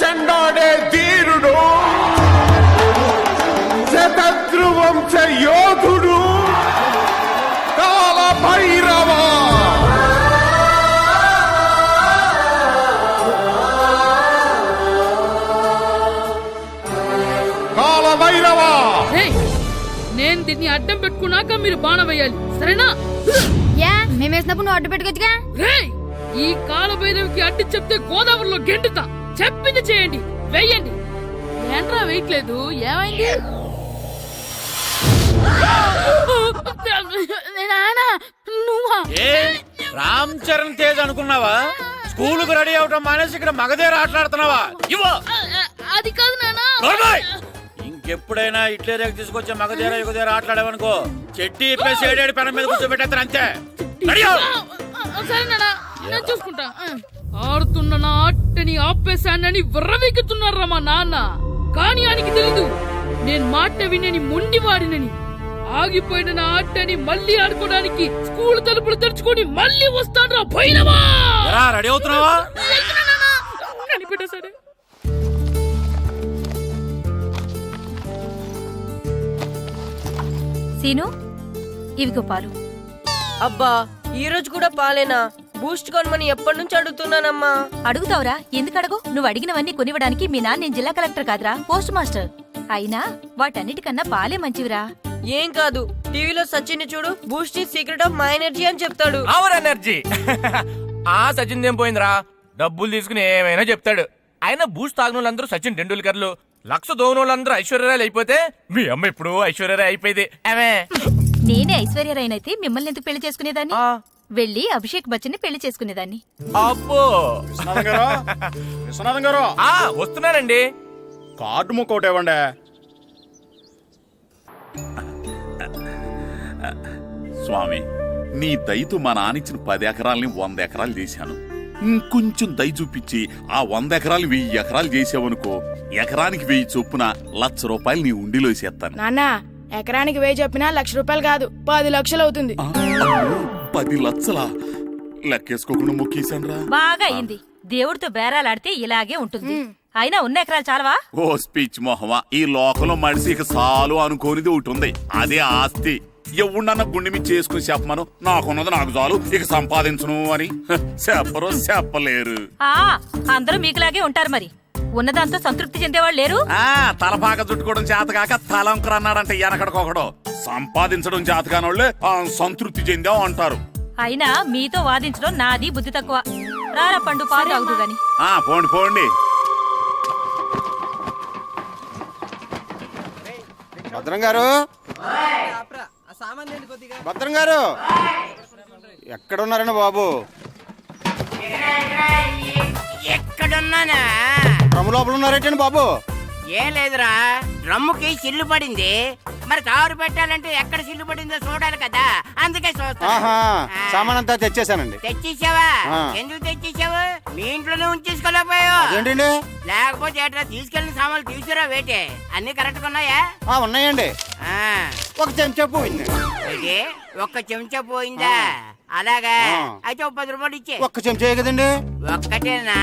చెండాడే ధీరుడు, శతద్రువంశ యోధుడు కాల భైరవ. కాల భైరవ, నేను దీన్ని అడ్డం పెట్టుకున్నాక మీరు బాణం వేయాలి, సరేనా? మేమేసినప్పుడు నువ్వు అడ్డు పెట్టుకోవచ్చుగా. ఈ కాలభైరవికి అడ్డు చెప్తే గోదావరిలో గెంటుతా. చెప్పింది చేయండి, వెయ్యండి. ఏంట్రా వెయ్యట్లేదు, ఏమైంది? రామ్ చరణ్ తేజ్ అనుకున్నావా? స్కూలుకు రెడీ అవటం మానేసి ఇక్కడ మగధీర ఆటలాడుతున్నావా? ఇవ్వ. అది కాదు నానా. ఇంకెప్పుడైనా ఇట్లే రేపు తీసుకొచ్చే మగధీర యుగధీర ఆటలాడేవనుకో చెట్టి ఇప్పేసి ఏడేడు పెనం మీద కూర్చోబెట్టేస్తారు అంతే. సరే నానా, నేను చూసుకుంటా. ఆడుతున్న నా ఆటని ఆపేశానని విర్రవీగుతున్నారా మా నాన్న. కానీ ఆయనకి తెలీదు నేను మాట వినని మొండివాడినని. ఆగిపోయిన నా ఆటని మళ్ళీ ఆడుకోవడానికి స్కూల్ తలుపులు తెరుచుకొని మళ్ళీ వస్తాడ్రా భైరవా. రెడీ అవుతున్నావా? కనిపెట్టా సరే. సీను, ఇవిగో పాలు. అబ్బా, ఈ రోజు కూడా పాలేనా? బూస్ట్ కొనమని ఎప్పటి నుంచి అడుగుతున్నానమ్మా. అడుగుతావురా, ఎందుకు అడగు? నువ్వు అడిగినవన్నీ కొనివ్వడానికి మీ నాన్న నేను జిల్లా కలెక్టర్ కాదురా, పోస్ట్ మాస్టర్. అయినా వాటన్నిటికన్నా పాలే మంచివిరా. ఏం కాదు, టీవీలో సచిన్ చూడు, Boost is secret of my energy అని చెప్తాడు. Our energy. ఆ సచిన్ ఏం పోయిందిరా, డబ్బులు తీసుకుని ఏమైనా చెప్తాడు. ఆయన బూస్ట్ తాగినోళ్ళందరూ సచిన్ టెండూల్కర్లు, లక్ష దోనోళ్ళందరూ ఐశ్వర్యరాయలు అయిపోతే మీ అమ్మ ఇప్పుడు ఐశ్వర్యరాయ్ అయిపోయింది. నేనే ఐశ్వర్యరాయనైతే మిమ్మల్ని ఎందుకు పెళ్లి చేసుకునేదాన్ని? వెళ్ళి అభిషేక్ బచ్చన్ ని పెళ్లి చేసుకునేదాన్ని. అబ్బో, విశ్వనాథం గారు వస్తున్నానండి. కార్డు ముక్కోటి ఇవ్వండి. స్వామి, నీ దయతో మా నానిచ్చిన 10 ఎకరాలని 100 ఎకరాలు చేశాను. ఇంకొంచెం దయ చూపించి ఆ 100 ఎకరాలు 1000 ఎకరాలు చేసావనుకో, ఎకరానికి 1000 చొప్పున ₹1,00,000 నీ ఉండిలో వేసేస్తాను. నాన్న, ఎకరానికి 1000 చెప్పినా ₹1,00,000 కాదు, 10 లక్షలు అవుతుంది. 10 లక్షలా? లెక్కేసుకోకుండా మొక్కేశాను రా. బాగా అయింది. దేవుడితో బేరాలాడితే ఇలాగే ఉంటుంది. అయినా ఉన్న ఎకరాలు చాలవా? ఓ స్పీచ్ మొహమా, ఈ లోకంలో మనిషి ఇక సాలు అనుకోనిది ఒకటి ఉంది, అదే ఆస్తి. ఎవడన్నా గుండె మీద చేసుకుని చెప్పమను, నాకున్నది నాకు చాలు, ఇక సంపాదించను అని చెప్పరు, చెప్పలేరు. అందరూ మీకులాగే ఉంటారు మరి. ఉన్నదాంతో సంతృప్తి చెందేవాళ్ళు లేరు. తలపాక చుట్టుకోవడం చేతకాక తలంకర అన్నాడంటే వెనకడకొకడు. సంపాదించడం చేతకానోళ్లే సంతృప్తి చెందాం అంటారు. అయినా మీతో వాదించడం నాది బుద్ధి తక్కువ. రారా పండు, పాలు తాగుదు గాని. పోండి పోండి. భద్రం గారు, భద్రం గారు ఎక్కడున్నారండి బాబు? ఎక్కడున్నానా? డ్రమ్ము లోపల ఉన్నారేటండి బాబు? ఏం లేదురా, డ్రమ్ముకి సిల్లు పడింది. మరి కారు పెట్టాలంటే ఎక్కడ సిల్లు పడిందో చూడాలి కదా, అందుకే సామాన్ అంతా తెచ్చేసానండి. తెచ్చేసావా? ఎందుకు తెచ్చేసావు? మీ ఇంట్లోనే ఉంచేసుకోలేకపోయావు ఏంటండి? లేకపోతే ఎట్లా తీసుకెళ్లిన సామాన్లు తీసుకురా వేటే. అన్ని కరెక్ట్ గా ఉన్నాయా? ఉన్నాయండి. ఒక చెంచా పోయింది. ఒక్క చెంచా పోయిందా? అలాగా, అయితే ఒక ₹10 ఇచ్చే. ఒక్క చెంచా కదండి? ఒక్కటేనా?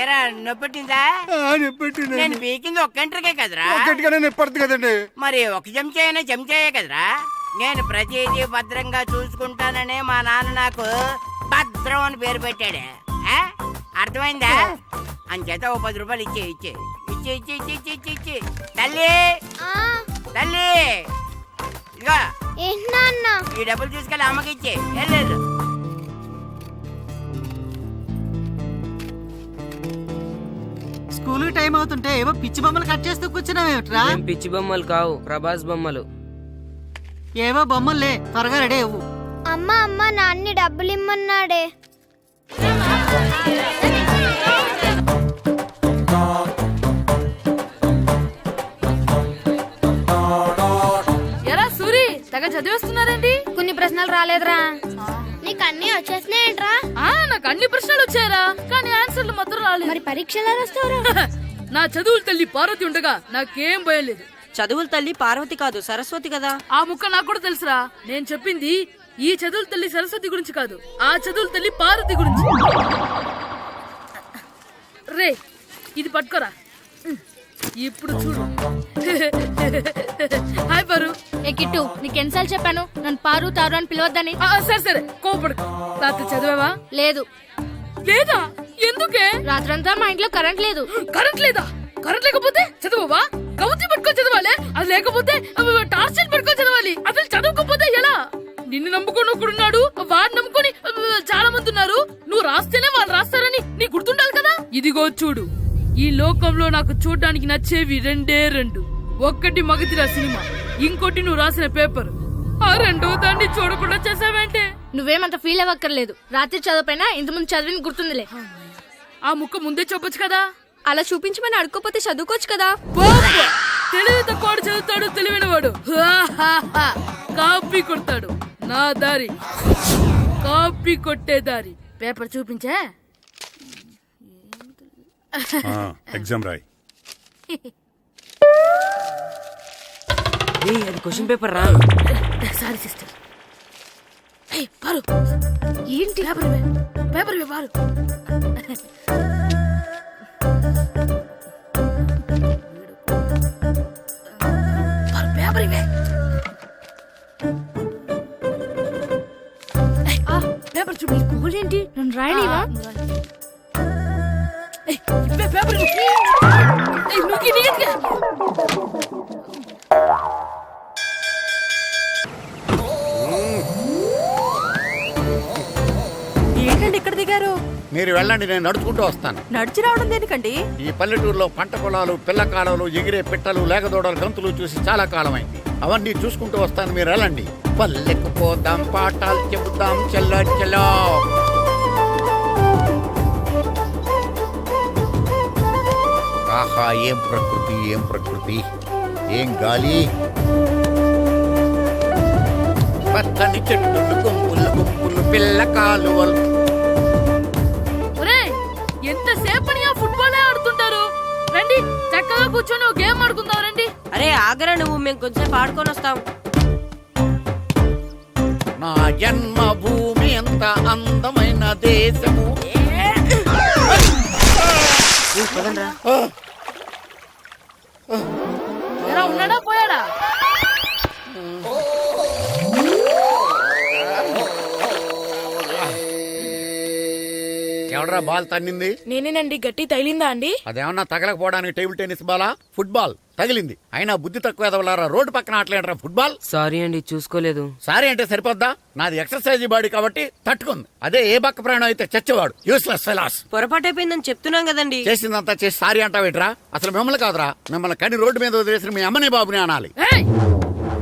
ఏరా, నొప్పెట్టిందా? నేను పీకింది ఒక్క గంటకే కదరా. నొప్పడుతుంది కదండి. మరి ఒక చెంచాయే కదరా. నేను ప్రతిదీ భద్రంగా చూసుకుంటాననే మా నాన్న నాకు భద్రం అని పేరు పెట్టాడు. అర్థమైందా? అంచేత ఓ ₹10 ఇచ్చే. తల్లి తల్లి, ఇదిగో ఈ డబ్బులు తీసుకెళ్ళి అమ్మకి ఇచ్చే. వెళ్ళలేదు. స్కూల్ టైం అవుతుంటే ఏవో పిచ్చి బొమ్మలు కట్ చేస్తూ కూర్చున్నావేమిట్రా? పిచ్చి బొమ్మలు కావు, ప్రభాస్ బొమ్మలు. ఏవో బొమ్మలే, త్వరగా రెడీ అవ్వు. అమ్మ నాన్ని డబ్బులు ఇమ్మన్నాడే. ఎరా సూరి, తెగ చదివేస్తున్నారండి. కొన్ని ప్రశ్నలు రాలేదురా. నీకు అన్ని వచ్చేసినాయంట్రా? నాకు అన్ని ప్రశ్నలు వచ్చాయరా, కానీ ఆన్సర్లు మాత్రం రాలేదు. మరి పరీక్షలు రాస్తావురా? నా చదువుల తల్లి పార్వతి ఉండగా నాకేం భయం లేదు. చదువుల తల్లి పార్వతి కాదు, సరస్వతి కదా. ఆ ముక్క నాకు కూడా తెలుసురా. నేను చెప్పింది ఈ చదువుల తల్లి సరస్వతి గురించి కాదు, ఆ చదువుల తల్లి పార్వతి గురించి. రే ఇది పట్టుకోరా. ఇప్పుడు చూడు. హాయ్ పారు. ఏ కిట్టు, నీకెన్నిసార్లు చెప్పాను నన్ను పారు తారు అని పిలవద్దని? సరే సరే కోపడకు. రాత్రి చదివావా? లేదు. లేదా? ఎందుకే? రాత్రంతా మా ఇంట్లో కరెంట్ లేదు. కరెంట్ లేదా? కరెంట్ లేకపోతే చదవవా? కవిత పట్టుకొని చదవాలి. అది లేకపోతే టార్చ్ లైట్ పట్టుకొని చదవాలి. అసలు చదవకపోతే ఎలా? నిన్ను నమ్ముకొని ఒకడున్నాడు, వాడిని నమ్ముకొని చాలా మంది ఉన్నారు. నువ్వు రాస్తేనే వాళ్ళు రాస్తారని నీ గుర్తుండాలి కదా. ఇదిగో చూడు, ఈ లోకంలో నాకు చూడడానికి నచ్చేవి రెండే రెండు. ఒక్కటి మగతిరా సినిమా, ఇంకోటి నువ్వు రాసిన పేపర్. ఆ రెండో దాన్ని చూడకుండా చేసావేంటే? నువ్వేమంత ఫీల్ అవ్వక్కర్లేదు. రాత్రి చదవపోయినా ఇంతకుముందు చదివిన గుర్తుందిలే. ఆ ముక్క ముందే చెప్పొచ్చు కదా. అలా చూపించమని అడుక్కోపోతే చదువుకోవచ్చు కదా. తెలివి తక్కువ చదువుతాడు, తెలివైన వాడు కాపీ కొడతాడు. నా దారి కాపీ కొట్టే దారి. పేపర్ చూపించే. ఎగ్జామ్ రాయి. అది క్వశ్చన్ పేపర్ రా. Sorry sister. పారు ఏంటి? పేపర్ పేపర్ పారు. పేపర్ ఇవే. పేపర్ చూపి. స్కూల్ ఏంటి నన్ను రాయలేవా? పేపర్ ఏంటండి ఇక్కడ దిగారు? మీరు వెళ్ళండి, నేను నడుచుకుంటూ వస్తాను. నడిచి రావడం దేనికండి? ఈ పల్లెటూరులో పంట పొలాలు, పిల్ల కాలాలు, ఎగిరే పిట్టలు, లేగదోడలు, గంతులు చూసి చాలా కాలం అయింది. అవన్నీ చూసుకుంటూ వస్తాను, మీరు వెళ్ళండి. పల్లెకు పోదాం, పాఠాలు చెబుతాం, చెల్లో చెల్లో. ఆహా, ఏం ప్రకృతి, ఏం ప్రకృతి, ఏం గాలి. పచ్చని చెట్లు, గుంపులు గుంపులు, పిల్ల కాలువలు. ఎంతసేపని ఆ ఫుట్బాల్ ఆడుతుంటారు. రండి చక్కగా కూర్చొని ఒక గేమ్ ఆడుకుందాం. రండి. అరే ఆగరా నువ్వు, మేము కొంచెంసేపు ఆడుకొని వస్తాం. నా జన్మభూమి ఎంత అందమైన దేశము. ఉన్నాడా పోయాడా? ఎవడరా బాల్ తన్నింది? నేనేనండి. గట్టి తగిలిందా అండి? అదేమన్నా తగలకపోవడానికి టేబుల్ టెన్నిస్ బాలా, ఫుట్బాల్ తగిలింది. అయినా బుద్ధి తక్కువ ఎదవలారా, రోడ్డు పక్కన ఆటలేడరా ఫుట్బాల్. సారీ అండి, చూసుకోలేదు. సారీ అంటే సరిపోద్దా? నాది ఎక్సర్సైజ్ బాడీ కాబట్టి తట్టుకుంది. అదే ఏ బక్క ప్రాణం అయితే చచ్చేవాడు. Useless fellas. పొరపాటు అయిపోయిందని చెప్తున్నాం కదండి. చేసిందంతా చేసి సారీ అంటావేట్రా? అసలు మిమ్మల్ని కాదురా, మిమ్మల్ని కని రోడ్డు మీద వదిలేసిన మీ అమ్మని బాబుని అనాలి.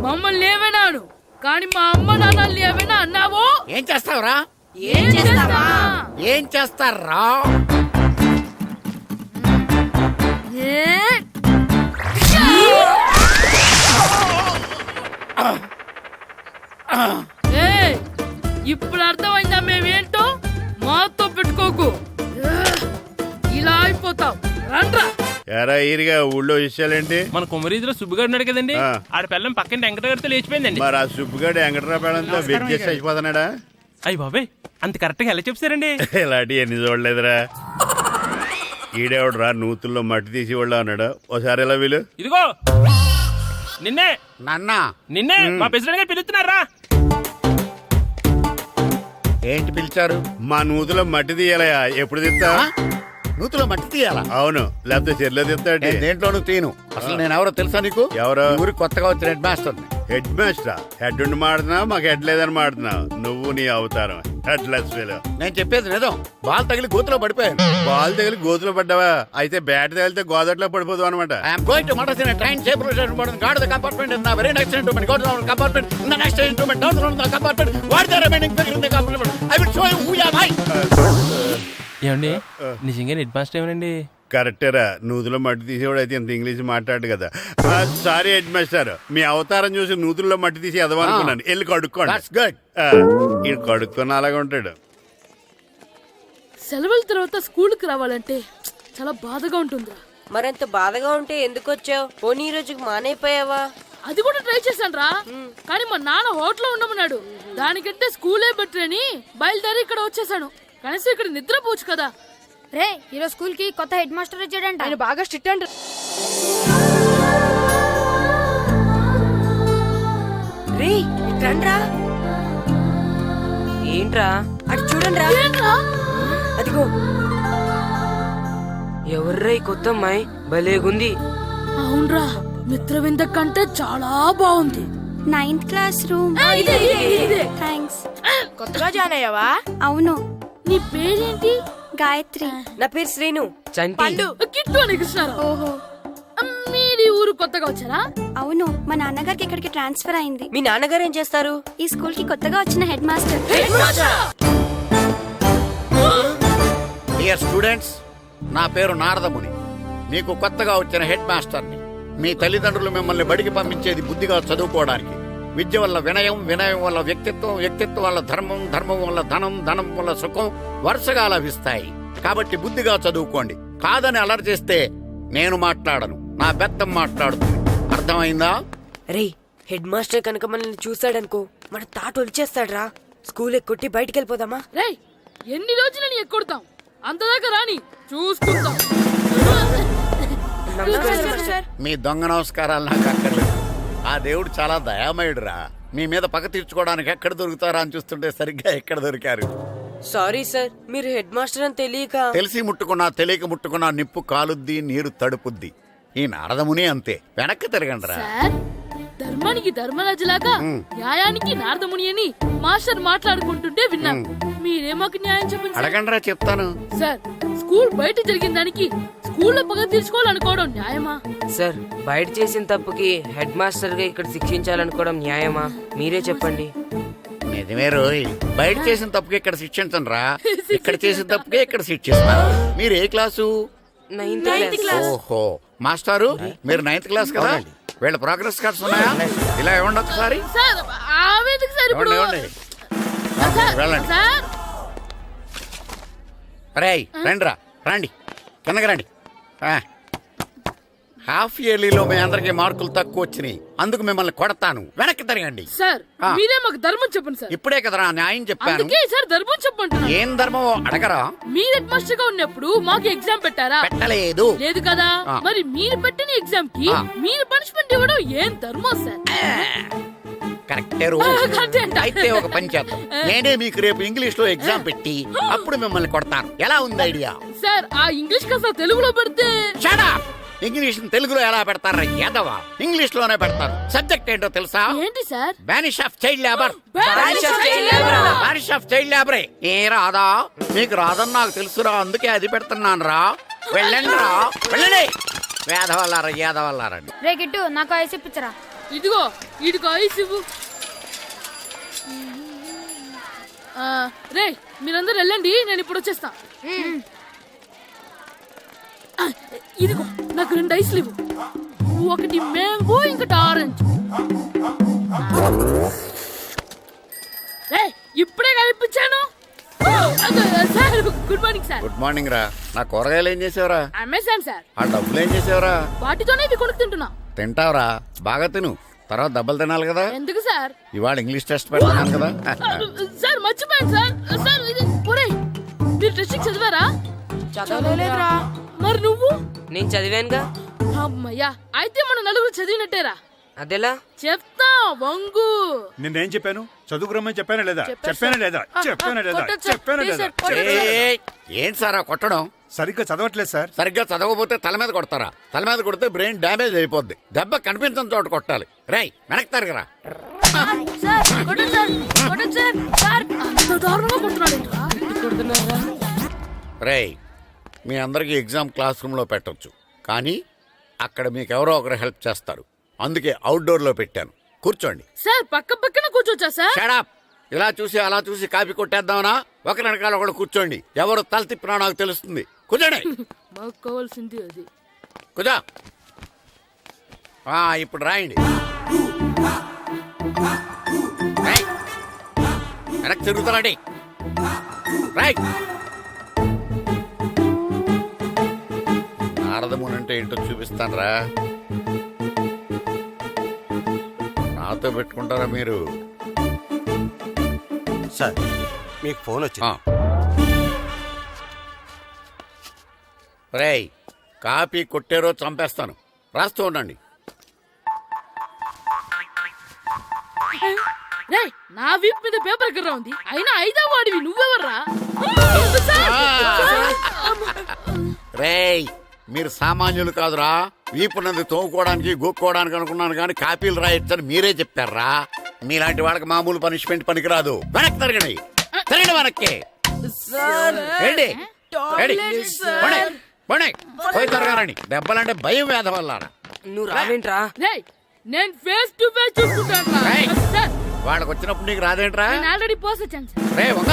మమ్మల్ని ఏమైనాను కానీ మా అమ్మ నాన్నల్ని ఏమైనా అన్నావో? ఏం చేస్తావురా? ఏం చేస్తావా? ఏం చేస్తారా? ఇప్పుడు అర్థమైందా మేమేంటో? మాతో పెట్టుకోకు, ఇలా అయిపోతాం. రండ్రా. ఎరా ఈరిగా ఊళ్ళో విషయాలేంటి? మన కుమరీధిలో సుబ్బుగాడు ఉన్నాడు కదండి, ఆడ పిల్లం పక్కన వెంకటగారితో లేచిపోయిందండి. మరి ఆ సుబ్బుగాడు వెంకటరాపేడంతో వెజ్జెస్ అయిపోతున్నాడా? అయ్యి బాబాయ్, అంత కరెక్ట్ గా ఎలా చెప్తారండి? ఇలాంటి ఎన్ని చూడలేదురా. ఈడేవాడురా నూతుల్లో మట్టి తీసి వాళ్ళు అన్నాడు. ఓసారి ఎలా వీలు? ఇదిగో నిన్నే నాన్న, నిన్నే మా ప్రెసిడెంట్ గారు పిలుస్తున్నారా? ఏంటి పిలిచారు? మా నూతులో మట్టి తీయాలయా. ఎప్పుడు తీస్తా? నూతులో మట్టి తీయాలా? అవును, లేకపోతే చెర్లో తీస్తాడు. దేంట్లోనూ తీను. అసలు నేను ఎవరో తెలుసా నీకు? ఎవరో? ఊరికి కొత్తగా వచ్చిన head master. Head master? Head ఉండి మాడుతున్నావు, మాకు హెడ్ లేదని మాడుతున్నావు. నువ్వు నీ అవతారం హెడ్ లెస్ ఫెలో. నేను చెప్పేది నిజం. బాల్ తగిలి గోతులో పడిపోయాను. బాల్ తగిలి గోతులో పడ్డావా? అయితే బ్యాట్ తగిలితే గోదట్లో పడిపోదు అనమాట. I'm going to Madras in train safe guard the compartment in the very next instrument. Go to the compartment in the next instrument. Down the compartment. What the remaining figure in the compartment. I will show you who you are. ఏమండి నిజంగా head master ఏమనండి? కరెక్టేరా, నూతులో మట్టి తీసేవాడు అయితే ఇంత English మాట్లాడు కదా. Sorry head master, మీ అవతారం చూసి నూతుల్లో మట్టి తీసి ఎదవనుకున్నాను. వెళ్ళి కడుక్కోండి. ఈడు కడుక్కొని అలాగే ఉంటాడు. సెలవుల తర్వాత స్కూల్కి రావాలంటే చాలా బాధగా ఉంటుందిరా. మరంత బాధగా ఉంటే ఎందుకు వచ్చావు? పోనీ ఈ రోజుకి మానైపోయావా? అది కూడా ట్రై చేశాను రా, కానీ మా నాన్న హోటల్లో ఉండమన్నాడు. దానికంటే స్కూలే బెటర్ అని బయలుదేరి ఇక్కడ వచ్చేసాను. కనీసం ఇక్కడ నిద్రపోవచ్చు కదా. రే ఈరోజు స్కూల్ కి కొత్త హెడ్ మాస్టర్ వచ్చాడంట. ఆయన బాగా స్ట్రిక్ట్ అంట. రే రండ్రా. ఏంట్రా అటు చూడండి రా. అదిగో ఎవర్రా ఈ కొత్త అమ్మాయి, భలేగుంది. అవునరా, మిత్రవింద కంటే చాలా బాగుంది. 9th class room. థ్యాంక్స్. కొత్తగా జాయిన్ అయ్యావా? అవును. నీ పేరేంటి? గాయత్రి. నా పేరు శ్రీను. చంటి. కిట్టు అని కృష్ణారావు. ఓహో. మీరు ఊరు కొత్తగా వచ్చారా? అవును, మా నాన్నగారికి ఇక్కడికి ట్రాన్స్ఫర్ అయింది. మీ నాన్నగారు ఏం చేస్తారు? ఈ స్కూల్ కి కొత్తగా వచ్చిన హెడ్ మాస్టర్. డియర్ స్టూడెంట్స్, నా పేరు నారదముని. మీకు కొత్తగా వచ్చిన హెడ్ మాస్టర్ని. మీ తల్లిదండ్రులు మిమ్మల్ని బడికి పంపించేది బుద్ధిగా చదువుకోవడానికి. విద్య వల్ల వినయం, వినయం వల్ల వ్యక్తిత్వం, వ్యక్తిత్వం వల్ల ధర్మం, ధర్మం వల్ల ధనం, ధనం వల్ల సుఖం వరుసగా లభిస్తాయి. కాబట్టి బుద్ధిగా చదువుకోండి. కాదని అలర్ చేస్తే నేను మాట్లాడను, నా బెత్తం మాట్లాడుతుంది. అర్థమైందా? రే హెడ్ మాస్టర్ కనుక మనల్ని చూసాడనుకో మన తాట ఒలిచేస్తాడ్రా. స్కూల్ ఎక్కొట్టి బయటికి వెళ్ళిపోదామా? రే ఎన్ని రోజులని ఎక్కొడతాం, అంతదాకా రాని చూసుకుంటాం. మీ దొంగ నమస్కారాలు నాకు అక్కర్లేదు. ఆ దేవుడు చాలా దయామయుడురా. మీ మీద పగ తీర్చుకోవడానికి ఎక్కడ దొరుకుతారా అని చూస్తుంటే సరిగ్గా ఎక్కడ దొరికారు. సారీ సార్, మీరు హెడ్ మాస్టర్ అని తెలియక. తెలిసి ముట్టుకున్నా తెలియక ముట్టుకున్నా నిప్పు కాలుద్ది, నీరు తడుపుద్ది. ఈ నారదముని అంతే. వెనక్కి తిరగండిరా. సార్, ధర్మానికి ధర్మరాజులాగా న్యాయానికి నారదముని అని మాస్టర్ మాట్లాడుకుంటుంటే విన్నాం. మీరే మాకు న్యాయం చెప్పండి. అడగండిరా, చెప్తాను. సార్, స్కూల్ బయట జరిగిన దానికి స్కూల్లో పగ తీర్చుకోవాలనుకోవడం న్యాయమా? సార్, బయట చేసిన తప్పుకి హెడ్ మాస్టర్ గా ఇక్కడ శిక్షించాలనుకోవడం న్యాయమా? మీరే చెప్పండి. నిజమే రోయ్, బయట చేసిన తప్పుకి ఇక్కడ శిక్షించండి రా. ఇక్కడ చేసిన తప్పుకే ఇక్కడ శిక్షిస్తున్నారు. మీరు ఏ క్లాసు? 9th class. ఓహో, మాస్టారు మీరు 9th క్లాస్ కదా? వీళ్ళ ప్రోగ్రెస్ కార్డ్స్ ఉన్నాయా? ఇలా ఇవ్వండి ఒకసారి. సార్, ఆవేదకు సార్ ఇప్పుడు. వెళ్ళండి. సార్, రేయ్ రండిరా, రండి కిందకి రండి. హాఫ్ ఇయర్లీలో మీ అందరికి మార్కులు తక్కువ వచ్చినాయి, అందుకు మిమ్మల్ని కొడతాను. వెనక్కి తిరగండి. సార్ మీరే మాకు ధర్మం చెప్పండి సార్. ఇప్పుడే కదరా న్యాయం చెప్పాను. అందుకే సార్ ధర్మం చెప్పండి. ఏం ధర్మమో అడగరా? మీరు హెడ్ మాస్టర్ గా ఉన్నప్పుడు మాకు ఎగ్జామ్ పెట్టారా? పెట్టలేదు. లేదు కదా. మరి మీరు పెట్టిన ఎగ్జామ్ కి మీరు పనిష్మెంట్ ఇవ్వడం ఏం ధర్మం సార్? కరెక్టే. అయితే ఒక పని చేద్దాం, నేనే మీకు రేపు ఇంగ్లీష్ లో ఎగ్జామ్ పెట్టి అప్పుడు మిమ్మల్ని కొడతాను. ఎలా ఉంది ఐడియా? సార్, ఆ ఇంగ్లీష్ కాస్త తెలుగులో పెడితే. ఇంగ్లీష్ తెలుగులో ఎలా పెడతారా యాదవా? ఇంగ్లీష్ లోనే పెడతారు. సబ్జెక్ట్ ఏంటో తెలుసా? ఏంటి sir? Banish of child labour. Banish of child లేబరే. ఏ రాదా? మీకు రాదని నాకు తెలుసురా, అందుకే అది పెడుతున్నాను రా. వెళ్ళండి రా, వెళ్ళండి. వేదవల్లారా, యాదవల్లారండి. రే గిట్టు, నాకు ఐస్ ఇప్పించరా. ఇదిగో ఇదిగో ఐస్ ఇవ్వు. రే మీరందరూ వెళ్ళండి, నేను ఇప్పుడు వచ్చేస్తా. ఇదిగో నాకు 2 ఐస్లు ఇవ్వు. ఒకటి మ్యాంగో, ఇంకటి ఆరెంజ్. రే ఇప్పుడే కనిపించాను. Sir good morning sir. Good morning రా. నా కూరగాయలు ఏం చేసావురా? Amazon sir. ఆ డబ్బులు ఏం చేసావురా? వాటితోనే ఇది కొనుక్కు తింటున్నా. తింటావురా, బాగా తిను. తర్వాత దెబ్బలు తినాలి కదా. ఎందుకు సార్? ఇవాళ ఇంగ్లీష్ టెస్ట్ పెడతాను కదా. సార్ మర్చిపోయాను సార్. సార్ ఇది మీరు టెస్టింగ్ చదివారా? చదవలేదురా. మరి నువ్వు? నేను చదివానుగా. అమ్మయ్యా, అయితే మన నలుగురు చదివినట్టేరా. అదెలా? చెప్తా వంగు. నిన్నేం చెప్పాను? చదువుకురమ్మని చెప్పానా లేదా? చెప్పానా లేదా? చెప్పానా లేదా? చెప్పానా లేదా? ఏంటి సార్ ఆ కొట్టడం? సరిగ్గా చదవట్లేదు సార్. సరిగ్గా చదవకపోతే తల మీద కొడతారా? తల మీద కొడితే బ్రెయిన్ డ్యామేజ్ అయిపోద్ది. దెబ్బ కనిపించని చోట కొట్టాలి. రై వెనక్కి తరగరా. రై మీ అందరికి ఎగ్జామ్ క్లాస్ రూమ్ లో పెట్టొచ్చు, కానీ అక్కడ మీకు ఎవరో ఒకరు హెల్ప్ చేస్తారు. అందుకే అవుట్డోర్ లో పెట్టాను. కూర్చోండి. సార్ పక్క పక్కన కూర్చోచ్చా సార్? Shut up. ఇలా చూసి అలా చూసి కాపీ కొట్టేద్దామనా? ఒకరి వెనకాల ఒకడు కూర్చోండి. ఎవరు తల తిప్పినా నాకు తెలుస్తుంది. కూర్చోండి. మాకు కావాల్సింది అది. కూర్చో. ఇప్పుడు రాయండి. వెనక్కి తిరుగుతారండి. రైట్. నారదముని అంటే ఏంటో చూపిస్తాను రా. ఎవరితో పెట్టుకుంటారా మీరు? సార్ మీకు ఫోన్ వచ్చింది. రేయ్, కాపీ కొట్టారో చంపేస్తాను. రాస్తూ ఉండండి. రేయ్, నా వీప్ మీద పేపర్ కర్ర ఉంది, అయినా 5వ వాడివి నువ్వెవర్రా? రేయ్, మీరు సామాన్యులు కాదురా. వీపున్నది తోముకోవడానికి గోక్కోవడానికి అనుకున్నాను కానీ కాపీలు రాయొచ్చని మీరే చెప్పారా. మీలాంటి వాళ్ళకి మామూలు పనిష్మెంట్ పనికిరాదు. వెనక్కి తిరగండి, తిరగండి వెనక్కి. పోయి తిరగారండి. దెబ్బలంటే భయం వేద వల్ల. నువ్వు రావేంట్రా? నేను ఫేస్ టు ఫేస్ చూసుకుంటాను. వాళ్ళకి వచ్చినప్పుడు నీకు రాదేంట్రా? ఆల్రెడీ పోస్ వచ్చాను రే వంగ.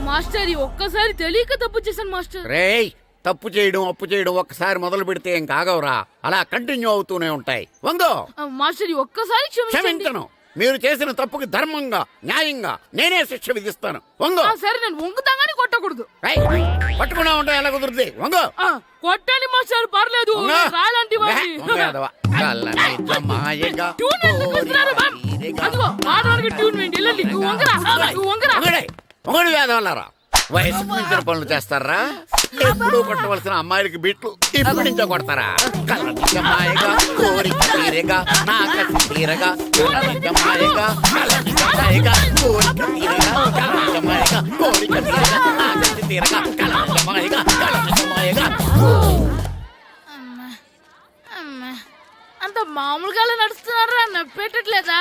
మాస్టర్, ఒక్కసారి తెలియక తప్పు చేశాను మాస్టర్. రేయ్, తప్పు చేయడం అప్పు చేయడం ఒక్కసారి మొదలు పెడితే ఏం కాగవరా, అలా కంటిన్యూ అవుతూనే ఉంటాయి. వందో మాస్టర్, ఒక్కసారి క్షమించను. మీరు చేసిన తప్పుకి ధర్మంగా న్యాయంగా నేనే శిక్ష విధిస్తాను. వంగో. సరే, నేను వంగుతాగానే కొట్టకూడదు. పట్టుకున్నా ఉంటా ఎలా కుదురుతుంది? వంగో. కొట్టండి మాస్టర్, పర్లేదు. రాలంటి మొగడు వేదవల్లారా, వయసుకు మించిన పనులు చేస్తారా? ఎప్పుడు కొట్టవలసిన అమ్మాయిలకి బిట్లు ఇప్పుడు నుంచో కొడతారా? కలనిజమాయగా కోరిక తీరగా నాకసి తీరగా కలనిజమాయగా కలనిజమాయగా కోరిక తీరగా కలనిజమాయగా కోరిక తీరగా నాకసి తీరగా కలనిజమాయగా కలనిజమాయగా. అంత మామూలుగా నడుస్తున్నారా? నొప్పెట్టట్లేదా?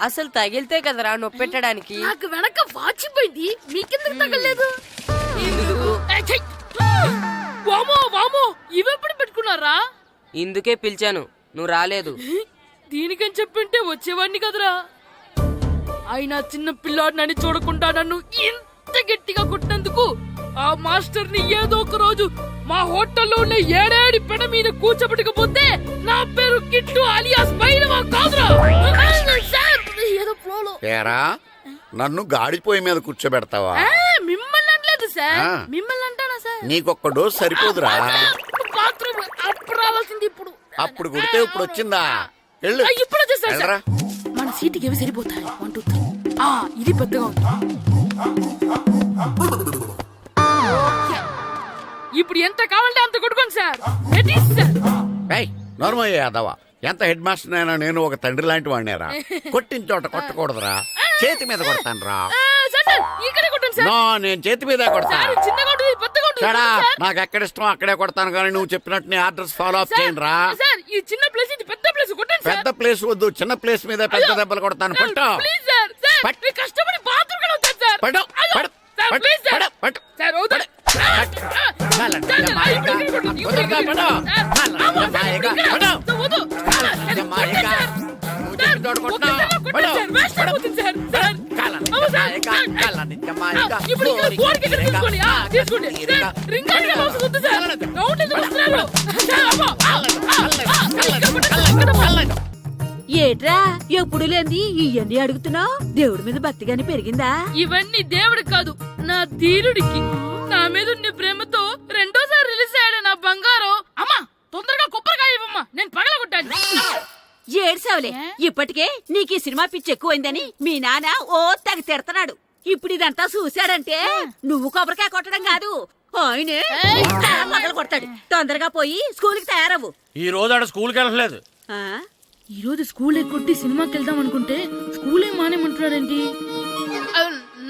అసలు తగిలితే కదరా నొప్పెట్టడానికి. నాకు వెనక వాచిపోయింది, మీకెందుకు తగలేదు? వామో వామో, ఇవెప్పుడు పెట్టుకున్నారా? ఇందుకే పిలిచాను, నువ్వు రాలేదు. దీనికని చెప్పింటే వచ్చేవాడిని కదరా. అయినా చిన్న పిల్లాడినని చూడకుండా నన్ను ఇంత గట్టిగా కొట్టినందుకు ఆ మాస్టర్ ని ఏదో ఒక రోజు మా హోటల్లో ఉన్న 7 పెడ మీద కూర్చోబెట్టకపోతే నా పేరు కిట్టు అలియాస్ బైరవా కాదురా. ఏదో ఫ్లోలో. ఏరా, నన్ను గాడిపోయి మీద కూర్చోబెడతావా? మిమ్మల్ని అనలేదు సార్, మిమ్మల్ని అంటానా సార్? నీకొక్క డోస్ సరిపోదురా. బాత్రూమ్ అప్పుడు రావాల్సింది ఇప్పుడు. అప్పుడు కొడితే ఇప్పుడు వచ్చిందా? ఇప్పుడు వచ్చేసారు సార్. మన సీటుకి ఏవి సరిపోతాయి? 1 2 3. ఇది పెద్దగా ఉంది. ఇప్పుడు ఎంత కావాలంటే అంత కొట్టుకోండి సార్. నోర్మయ్య యాదవ, ఎంత హెడ్ మాస్టర్ అయినా నేను ఒక తండ్రి లాంటి వాడినేరా. కొట్టిన చోట కొట్టకూడదురా, చేతి మీద కొడతాను రా. నో, నేను చేతి మీద కొడతా. నాకు ఎక్కడ ఇష్టం అక్కడే కొడతాను, కానీ నువ్వు చెప్పినట్టు నీ ఆర్డర్స్ ఫాలో అప్ చేయండి రా. పెద్ద ప్లేస్ వద్దు, చిన్న ప్లేస్ మీద పెద్ద దెబ్బలు కొడతాను. పట్టు ఏట్రా ఎప్పుడు లేని ఇవన్నీ అడుగుతున్నావు? దేవుడి మీద భక్తిగాని పెరిగిందా? ఇవన్నీ దేవుడికి కాదు, నా ధీరుడికి. నా మీద ఉండే ప్రేమతో 2వ రిలీజ్ అయ్యాడు నా బంగారం. అమ్మా, తొందరగా కొబ్బరికాయ ఇవ్వమ్మా, నేను పగలగొట్టాను. ఏడ్సావులే, ఇప్పటికే నీకు ఈ సినిమా పిచ్చి ఎక్కువైందని మీ నాన్న ఓ తెగ తిడతాడు. ఇప్పుడు ఇదంతా చూశాడంటే నువ్వు కొబ్బరికాయ కొట్టడం కాదు, ఆయనే పగలు కొడతాడు. తొందరగా పోయి స్కూల్ కి తయారవ్వు. ఈ రోజు ఆడ స్కూల్కి వెళ్ళలేదు. ఈ రోజు స్కూల్ ఎక్కొట్టి సినిమాకి వెళ్దాం అనుకుంటే స్కూల్ ఏం మానేమంటున్నాడేంటి?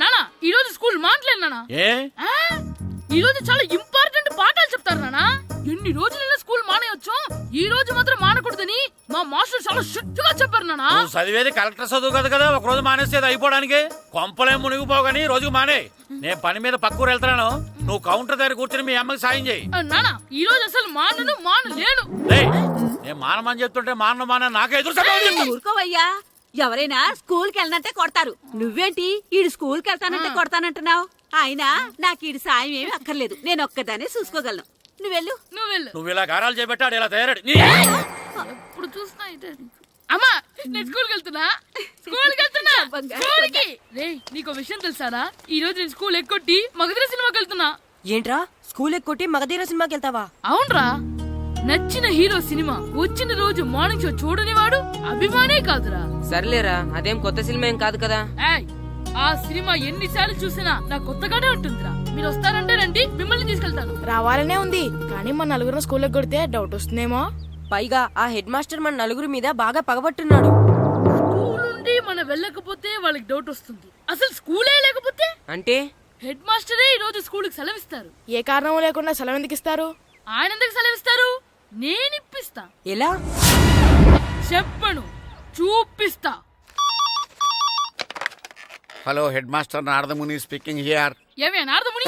నానా, ఈ రోజు స్కూల్ మానట్లేదు నానా. ఈ రోజు చాలా ఇంపార్టెంట్ పాఠాలు చెప్తారు నానా. ఎన్ని రోజులైనా స్కూల్ మానేయొచ్చు, ఈ రోజు మాత్రం మానకూడదని మా మాస్టర్ చాలా స్ట్రిక్ట్ గా చెప్పారు నానా. చదివేది కలెక్టర్ చదువు కదా కదా, ఒక రోజు మానేసేది అయిపోవడానికి. కొంపలేం మునిగిపోగాని రోజుకు మానే. నేను పని మీద పక్కూరు వెళ్తున్నాను, నువ్వు కౌంటర్ దగ్గర కూర్చొని మీ అమ్మకి సాయం చేయి. నానా, ఈ రోజు అసలు మానలేను. నేను మానమని చెప్తుంటే మాన నాకే ఎదురు. ఊరుకోవయ్యా, ఎవరైనా స్కూల్ కి వెళ్ళనంటే కొడతారు. నువ్వేంటి ఈడు స్కూల్ కి వెళ్తానంటే కొడతానంటున్నావు? అయినా నాకు ఈడు సాయం ఏమి అక్కర్లేదు, నేను ఒక్కదానే చూసుకోగలను. నువ్వెళ్ళు. నువ్వు ఇలా గారాలు చేపెట్టాడు, ఇలా తయారాడు. ఇప్పుడు చూస్తా. అమ్మా, నేను స్కూల్కి వెళ్తున్నా. నీకు విషయం తెలుసారా? ఈ రోజు నేను స్కూల్ ఎక్కొట్టి మగధీర సినిమాకి వెళ్తున్నా. ఏంట్రా, స్కూల్ ఎక్కొట్టి మగధీర సినిమాకి వెళ్తావా? అవునరా, నచ్చిన హీరో సినిమా వచ్చిన రోజు మార్నింగ్ షో చూడని వాడు అభిమానే కాదురా. సర్లేరా, అదేం కొత్త సినిమా ఏం కాదు కదా. ఏయ్, ఆ సినిమా ఎన్నిసార్లు చూసినా నాకు కొత్తగానే ఉంటుందిరా. మీరు వస్తారంటే రండి, మిమ్మల్ని తీసుకెళ్తాను. రావాలనే ఉంది, కానీ మన నలుగురు స్కూల్కి కొడితే డౌట్ వస్తుందేమో. పైగా ఆ హెడ్ మాస్టర్ మన నలుగురి మీద బాగా పగబట్టున్నాడు. స్కూల్ నుండి మనం వెళ్ళకపోతే వాళ్ళకి డౌట్ వస్తుంది. అసలు స్కూలే లేకపోతే అంటే హెడ్ మాస్టరే ఈ రోజు స్కూల్కి సెలవిస్తారు. ఏ కారణం లేకుండా సెలవు ఎందుకు ఇస్తారు? ఆయన ఎందుకు సెలవిస్తారు? నేను ఇప్పిస్తా. ఎలా చెప్పను, చూపిస్తా. Hello, head master Naradamuni speaking here. ఏమే నారదముని,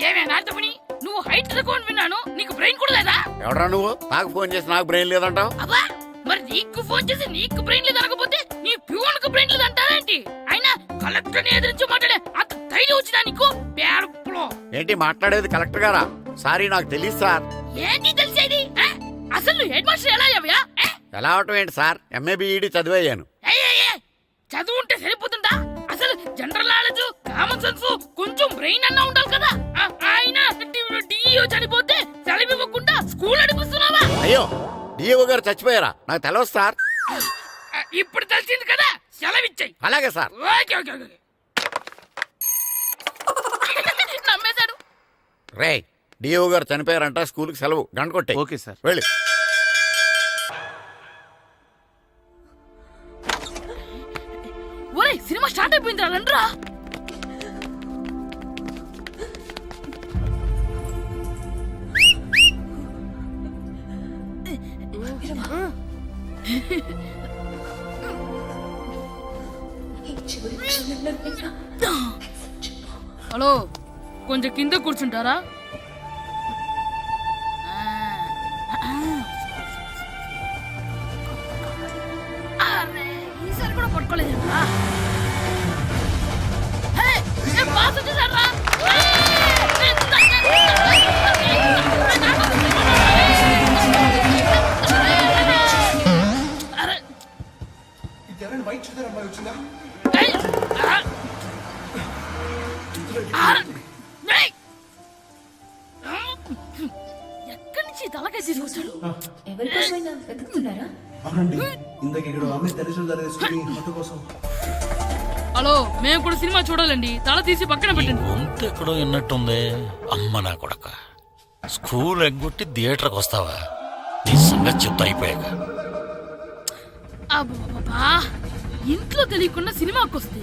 ఏమే నారదముని, నువ్వు హైట్ రికార్డ్ విన్నాను, నీకు బ్రెయిన్ కూడా లేదా? ఎవడా నువ్వు? నాకు ఫోన్ చేసి నాకు బ్రెయిన్ లేదంటావు? అబ్బా, మరి నీకు ఫోన్ చేసి నీకు బ్రెయిన్ లేదనకపోతే నీ ప్యూన్ కు బ్రెయిన్ లేదంటారేంటి? అయినా కలెక్టర్ ని ఎదిరించి మాట్లాడే అంత ధైర్యం వచ్చినా నీకు? ఏంటి మాట్లాడేది? కలెక్టర్ గారా? సారీ, నాకు తెలియదు సార్. ఏంటి తెలిసేది? అసలు నువ్వు హెడ్ మాస్టర్ ఎలా అయ్యావా? ఎలా అవటం ఏంటి సార్? MA B Ed చదివయ్యాను. చదువు ఉంటే సరిపోతుందా? అసలు జనరల్ నాలెడ్జ్, కామన్ సెన్స్, కొంచెం బ్రెయిన్ అన్నా ఉండాలి కదా. ఆయన డిఇఓ చనిపోతే సెలవు ఇవ్వకుండా స్కూల్ నడిపిస్తున్నావా? అయ్యో, డిఓ గారు చచ్చిపోయారా? నాకు తెలవదు సార్. ఇప్పుడు తెలిసింది కదా, సెలవిచ్చాయి. అలాగే సార్. నమ్మేశాడు. రే, డిఓ గారు చనిపోయారంట, స్కూల్కి సెలవు. గంట కొట్టే. Okay sir. వెళ్ళి. ఒరేయ్, సినిమా స్టార్ట్ అయిపోయిందిరా, రండ్రా. హలో, కొంచెం కింద కూర్చుంటారా? ఈసారి కూడా పట్టుకోలేదా? బాస్ వచ్చేసారా? ఎక్కడి నుంచి తలకాయ తీసుకొచ్చాడు? హలో, మేము కూడా సినిమా చూడాలండి. తల తీసి పక్కన పెట్టండి. గొంతు ఎక్కడో విన్నట్టుంది. అమ్మ నా కొడక, స్కూల్ ఎగ్గొట్టి థియేటర్కి వస్తావా? నీ సంగతి చెప్తా అయిపోయాక. అబ్బా, ఇంట్లో తెలియకుండా సినిమాకి వస్తే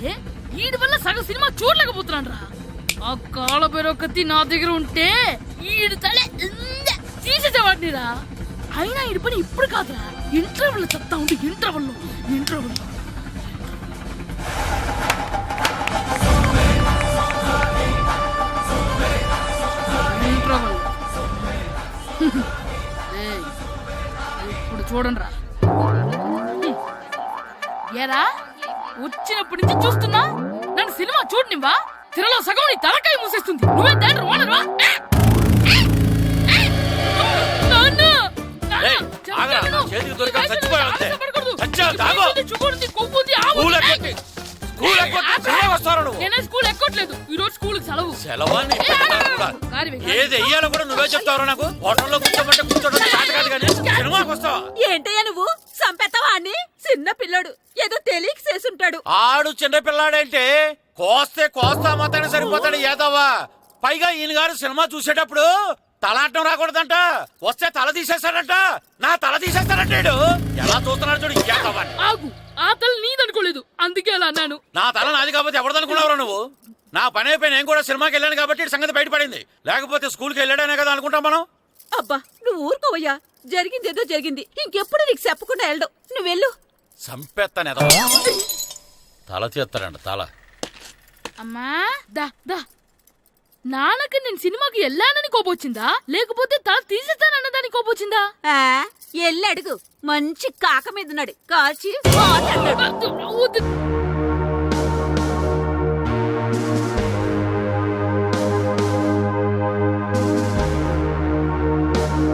వీడి వల్ల సగం సినిమా చూడలేకపోతున్నాను రా. ఆ కాళ్ళ బెరొకతి నా దగ్గర ఉంటే ఈడు తలే తీసేసేవాడిని రా. అయినా ఈడి పని ఇప్పుడు కాదురా, ఇంటర్వెల్ చెప్తా ఉంటే ఇంటర్వెల్ ఇప్పుడు చూడండి రా. ఏరా, వచ్చినప్పటి నుంచి చూస్తున్నా, నన్ను సినిమా చూడనివ్వా? తిరలో సగం నీ తలకాయ మూసేస్తుంది. నువ్వే థియేటర్ ఓనర్వా? నేనే స్కూల్ ఎక్కట్లేదు, ఈ రోజు స్కూల్ సెలవు. ఏది వెయ్యాలో కూడా నువ్వే చెప్తావు. నాకు హోటల్లో కూర్చోమంటే కూర్చోడం కాదు కానీ సినిమాకి వస్తావా? ఏంటయ్యా నువ్వు? సంపెత్తవా అని? చిన్న పిల్లడు, ఏదో తెలియక చేసుంటాడు. ఆడు చిన్న పిల్లాడంటే కోస్తా మాత్రమే సరిపోతాడు ఏదవ్వా. పైగా ఈయన గారు సినిమా చూసేటప్పుడు తలాటం రాకూడదంట, వస్తే తల తీసేస్తాడంట. నా తల తీసేస్తాడంటాడు. ఎలా చూస్తున్నాడు చూడు. ఆగు, ఆ తల నీదనుకోలేదు, అందుకే అలా అన్నాను. నా తల నాది కాబట్టి ఎవరిదనుకున్నావురా నువ్వు? నా పని అయిపోయి నేను కూడా సినిమాకి వెళ్ళాను కాబట్టి సంగతి బయటపడింది. లేకపోతే స్కూల్కి వెళ్ళాడనే కదా అనుకుంటాం మనం. అబ్బా, నువ్వు ఊరుకోవయ్యా. జరిగిందేదో జరిగింది, ఇంకెప్పుడు నీకు చెప్పకుండా వెళ్ళడు. నువ్వు వెళ్ళు. సంపెత్తనే తల తీస్తాడంట తల. అమ్మా, దా దా. నాన్నకి నేను సినిమాకి వెళ్ళానని కోపొచ్చిందా, లేకపోతే తల తీసేస్తానన్నదాని కోపొచ్చిందా? ఎల్లి అడుగు. మంచి కాక మీద ఉన్నాడు, కాల్చి